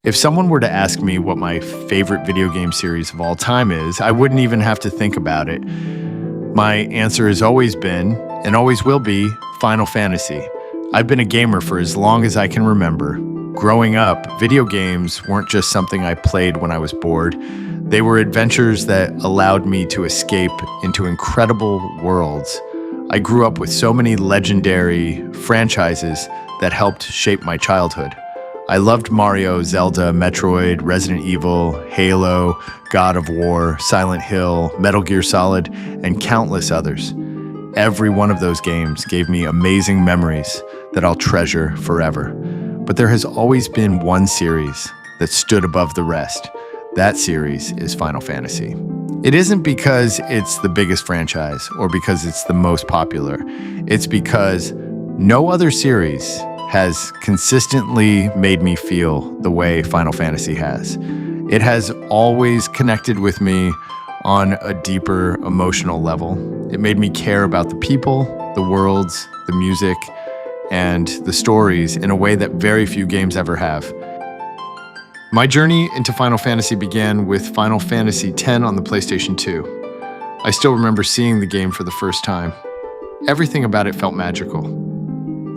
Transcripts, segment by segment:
If someone were to ask me what my favorite video game series of all time is, I wouldn't even have to think about it. My answer has always been, and always will be, Final Fantasy. I've been a gamer for as long as I can remember. Growing up, video games weren't just something I played when I was bored. They were adventures that allowed me to escape into incredible worlds. I grew up with so many legendary franchises that helped shape my childhood. I loved Mario, Zelda, Metroid, Resident Evil, Halo, God of War, Silent Hill, Metal Gear Solid, and countless others. Every one of those games gave me amazing memories that I'll treasure forever. But there has always been one series that stood above the rest. That series is Final Fantasy. It isn't because it's the biggest franchise or because it's the most popular. It's because no other series has consistently made me feel the way Final Fantasy has. It has always connected with me on a deeper emotional level. It made me care about the people, the worlds, the music, and the stories in a way that very few games ever have. My journey into Final Fantasy began with Final Fantasy X on the PlayStation 2. I still remember seeing the game for the first time. Everything about it felt magical.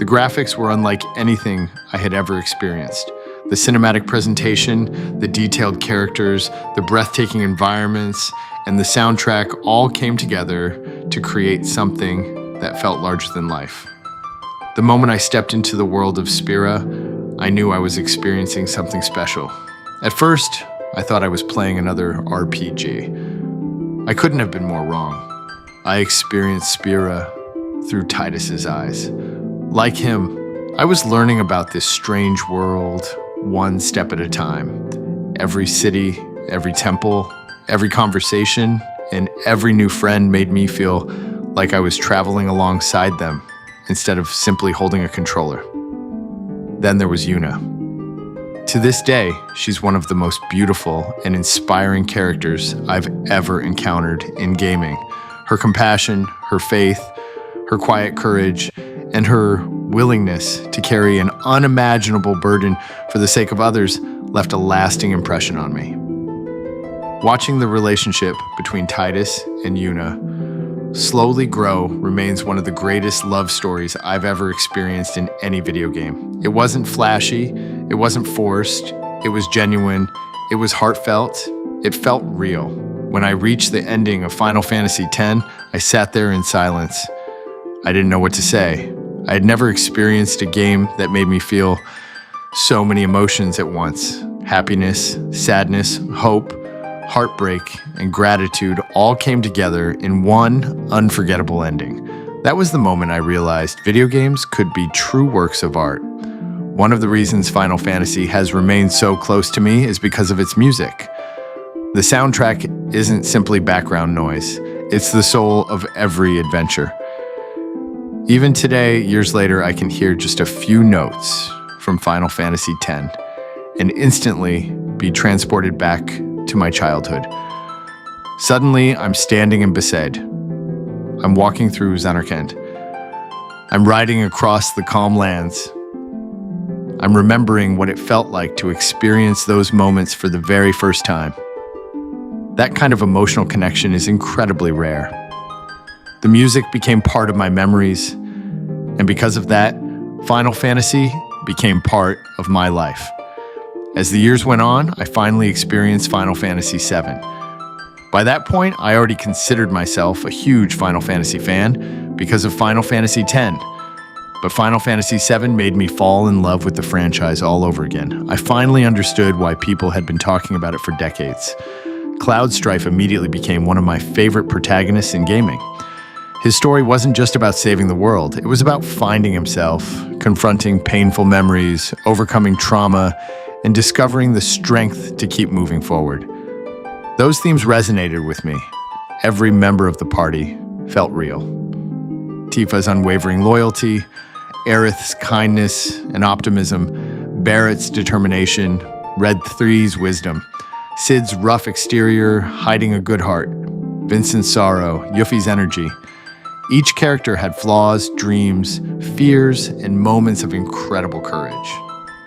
The graphics were unlike anything I had ever experienced. The cinematic presentation, the detailed characters, the breathtaking environments, and the soundtrack all came together to create something that felt larger than life. The moment I stepped into the world of Spira, I knew I was experiencing something special. At first, I thought I was playing another RPG. I couldn't have been more wrong. I experienced Spira through Tidus's eyes. Like him, I was learning about this strange world one step at a time. Every city, every temple, every conversation, and every new friend made me feel like I was traveling alongside them instead of simply holding a controller. Then there was Yuna. To this day, she's one of the most beautiful and inspiring characters I've ever encountered in gaming. Her compassion, her faith, her quiet courage, and her willingness to carry an unimaginable burden for the sake of others left a lasting impression on me. Watching the relationship between Tidus and Yuna slowly grow remains one of the greatest love stories I've ever experienced in any video game. It wasn't flashy, it wasn't forced, it was genuine, it was heartfelt, it felt real. When I reached the ending of Final Fantasy X, I sat there in silence. I didn't know what to say. I had never experienced a game that made me feel so many emotions at once. Happiness, sadness, hope, heartbreak, and gratitude all came together in one unforgettable ending. That was the moment I realized video games could be true works of art. One of the reasons Final Fantasy has remained so close to me is because of its music. The soundtrack isn't simply background noise. It's the soul of every adventure. Even today, years later, I can hear just a few notes from Final Fantasy X and instantly be transported back to my childhood. Suddenly, I'm standing in Besaid. I'm walking through Zanarkand. I'm riding across the calm lands. I'm remembering what it felt like to experience those moments for the very first time. That kind of emotional connection is incredibly rare. The music became part of my memories, and because of that, Final Fantasy became part of my life. As the years went on, I finally experienced Final Fantasy VII. By that point, I already considered myself a huge Final Fantasy fan because of Final Fantasy X. But Final Fantasy VII made me fall in love with the franchise all over again. I finally understood why people had been talking about it for decades. Cloud Strife immediately became one of my favorite protagonists in gaming. His story wasn't just about saving the world. It was about finding himself, confronting painful memories, overcoming trauma, and discovering the strength to keep moving forward. Those themes resonated with me. Every member of the party felt real. Tifa's unwavering loyalty, Aerith's kindness and optimism, Barrett's determination, Red 3's wisdom, Cid's rough exterior hiding a good heart, Vincent's sorrow, Yuffie's energy. Each character had flaws, dreams, fears, and moments of incredible courage.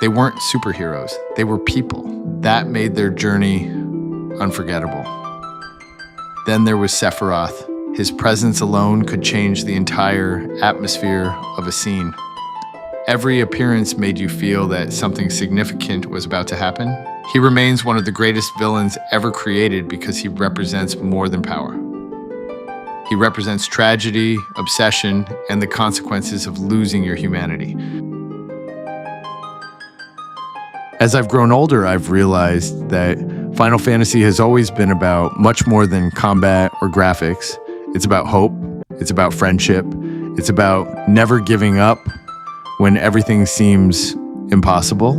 They weren't superheroes. They were people. That made their journey unforgettable. Then there was Sephiroth. His presence alone could change the entire atmosphere of a scene. Every appearance made you feel that something significant was about to happen. He remains one of the greatest villains ever created because he represents more than power. He represents tragedy, obsession, and the consequences of losing your humanity. As I've grown older, I've realized that Final Fantasy has always been about much more than combat or graphics. It's about hope. It's about friendship. It's about never giving up when everything seems impossible.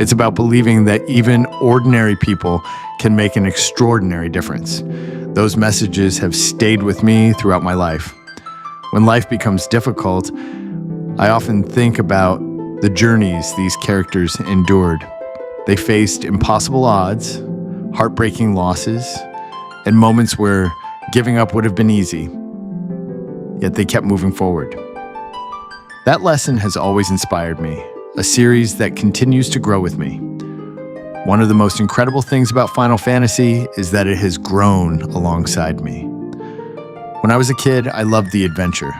It's about believing that even ordinary people can make an extraordinary difference. Those messages have stayed with me throughout my life. When life becomes difficult, I often think about the journeys these characters endured. They faced impossible odds, heartbreaking losses, and moments where giving up would have been easy. Yet they kept moving forward. That lesson has always inspired me, a series that continues to grow with me. One of the most incredible things about Final Fantasy is that it has grown alongside me. When I was a kid, I loved the adventure.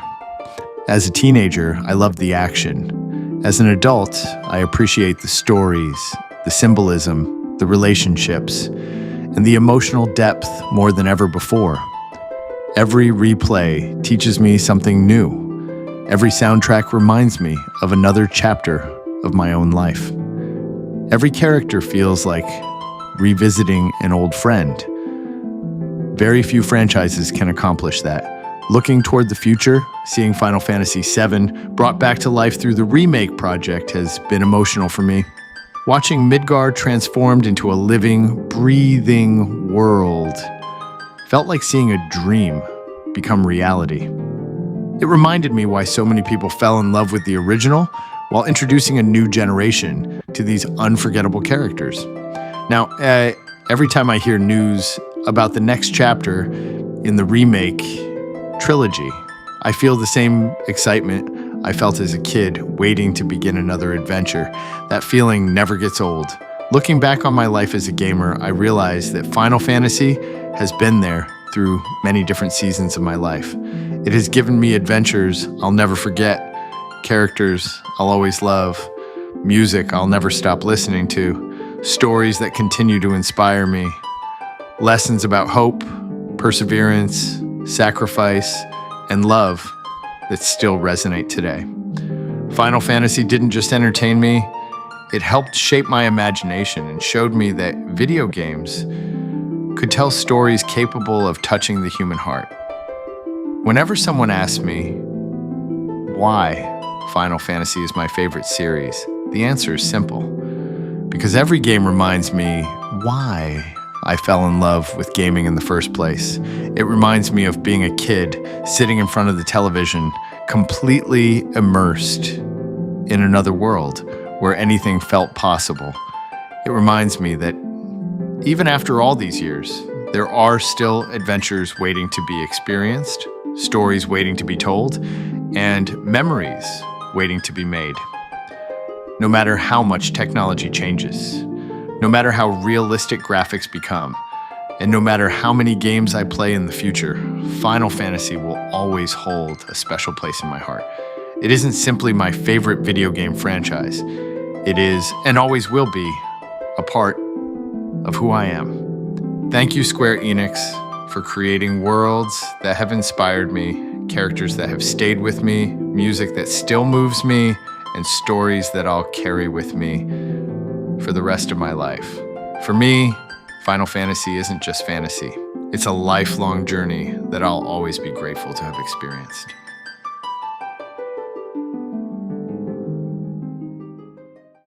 As a teenager, I loved the action. As an adult, I appreciate the stories, the symbolism, the relationships, and the emotional depth more than ever before. Every replay teaches me something new. Every soundtrack reminds me of another chapter of my own life. Every character feels like revisiting an old friend. Very few franchises can accomplish that. Looking toward the future, seeing Final Fantasy VII brought back to life through the remake project has been emotional for me. Watching Midgar transformed into a living, breathing world felt like seeing a dream become reality. It reminded me why so many people fell in love with the original while introducing a new generation to these unforgettable characters. Now, every time I hear news about the next chapter in the remake trilogy, I feel the same excitement I felt as a kid waiting to begin another adventure. That feeling never gets old. Looking back on my life as a gamer, I realized that Final Fantasy has been there through many different seasons of my life. It has given me adventures I'll never forget, characters I'll always love, music I'll never stop listening to, stories that continue to inspire me, lessons about hope, perseverance, sacrifice, and love that still resonate today. Final Fantasy didn't just entertain me, it helped shape my imagination and showed me that video games could tell stories capable of touching the human heart. Whenever someone asks me why Final Fantasy is my favorite series, the answer is simple. Because every game reminds me why I fell in love with gaming in the first place. It reminds me of being a kid sitting in front of the television, completely immersed in another world where anything felt possible. It reminds me that even after all these years, there are still adventures waiting to be experienced, stories waiting to be told, and memories waiting to be made. No matter how much technology changes, no matter how realistic graphics become, and no matter how many games I play in the future, Final Fantasy will always hold a special place in my heart. It isn't simply my favorite video game franchise. It is, and always will be, a part of who I am. Thank you, Square Enix, for creating worlds that have inspired me, characters that have stayed with me, music that still moves me, and stories that I'll carry with me for the rest of my life. For me, Final Fantasy isn't just fantasy. It's a lifelong journey that I'll always be grateful to have experienced.